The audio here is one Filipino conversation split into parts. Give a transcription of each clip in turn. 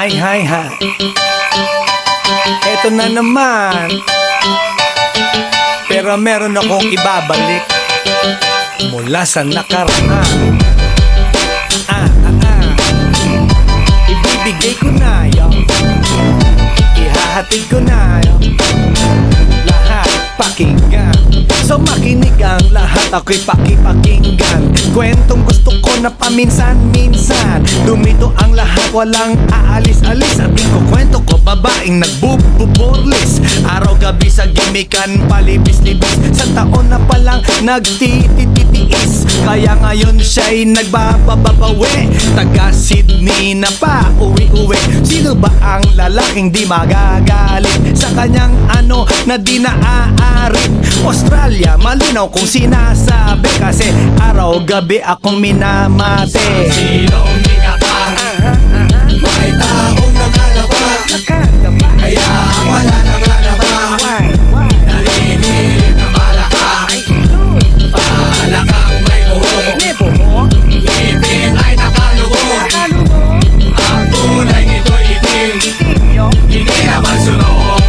Hi, hi, hi. Eto na naman. Pero meron akong ibabalik mula sa nakaraan. Ibibigay ko na yun. Ihahatid ko na yun. Lahat pakinggan. So makinig ang lahat, ako'y pakipakinggan. Kwentong gusto ko na paminsan-minsan. Dumito ang lahat, walang aalis-alis. At ikukwento ko, babaeng nagbububorlis. Araw-gabi sa gimikan, palibis-libis. Sa taon na palang nagtititiis. Kaya ngayon siya'y nagbababawi. Taga Sydney na pa, uwi-uwi. Sino ba ang lalaking di magagalit sa kanyang ano na di naaarit? Australia, malinaw kung sinasabi. Kasi araw-gabi akong minamate. Sinong di katang may taong nakalaba, kaya wala nang lalaba. Narinig na palakak, palakak may buhok. Ngipin ay nakalugog, ang kulay nito'y itim, hindi naman sunog.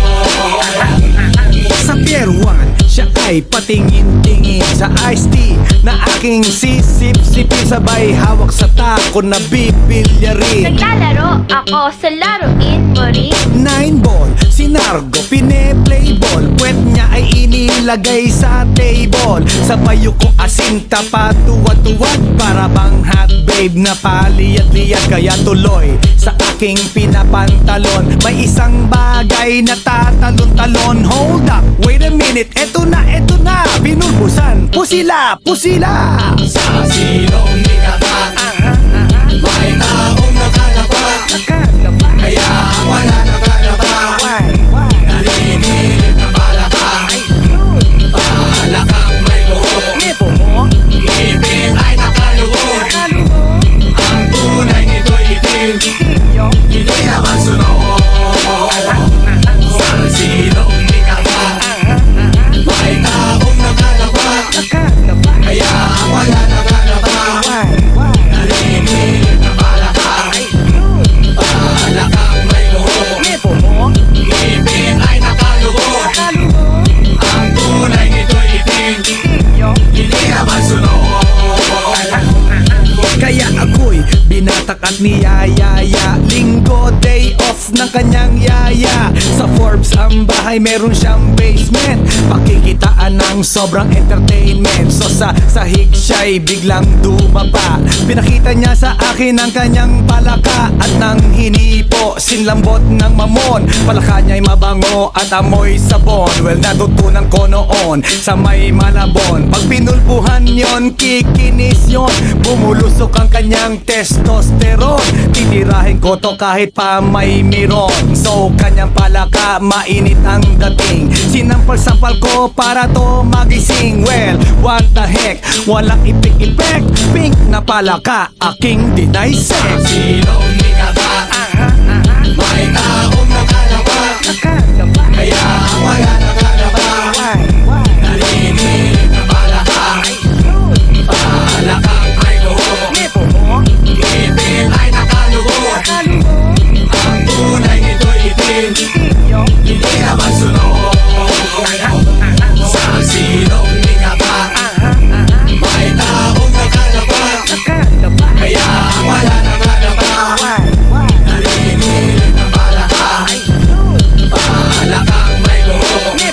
Sa Pier 1, siya ay patingin-tingin sa iced tea na aking sisip-sipin. Sabay hawak sa tako na bibilyarin. Naglalaro ako sa laruin mo rin. 9-ball, si Nargo pine-playball. Puwet niya ay inilagay sa table. Sabay ko asin tapat tuwad-tuwad. Para bang hot babe na paliyat-liyat. Kaya tuloy sa aking pinapantalon may isang bagay na tatalon-talon. Hold up, wait a minute, eto na, binulbusan, pusila, pusila. Sa sinong di katang may taong nakalaba, kaya wala nang lalaba. Narinig na palakak, palakak may buhok. Ngipin ay nakalugog, ang tunay nito'y itim, hindi naman sunog. Sa sinong di katang may taong nakalaba, kaya wala nang lalaba. Narinig na palakak, palakak may buhok. Ngipin ay nakalugog, ang tunay nito'y itim, hindi naman sunog. Kaya ako'y binatak at niyayaya. Linggo, day off ng kanyang yaya. Sa Forbes ang bahay, meron siyang basement. Pakikitaan ng sobrang entertainment. So sa sahig siya'y biglang dumapa. Pinakita niya sa akin ang kanyang palaka. At nang hinipo, sinlambot ng mamon. Palaka niya'y mabango at amoy sabon. Well, natutunan ko noon sa may Malabon. Pag pinulbuhan yon, kikinis yon. Bumulusok ang kanyang testosterone. Titirahin ko to kahit pa may miron. So kanyang palaka, mainit ang dating. Sinampal-sampal ko para to magising. Well, what the heck, walang ipik-ipek. Pink na palaka, aking dinaysek. Sinong di katang may taong nakalaba, kaya wala nang lalaba. Narinig na palakak, palakak may buhok. Ngipin ay nakalugog, ang tunay nito'y itim, hindi naman sunog. Sa sinong di katang may taong nakalaba, kaya wala nang lalaba. Narinig na palakak, palakak may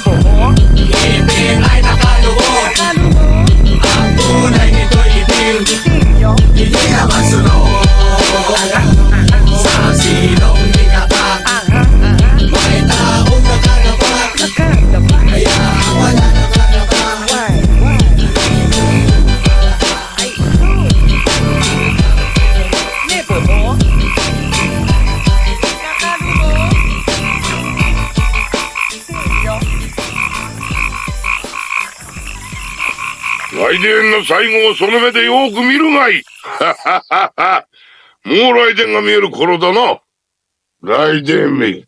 buhok. Ngipin ay nakalugog, ang tunay nito'y itim, hindi naman sunog. Sa sinong di katang may taong nakalaba, kaya wala nang lalaba.来電の最後をその目でよく見るがいい。はははは。もう来電が見える頃だな。来電め。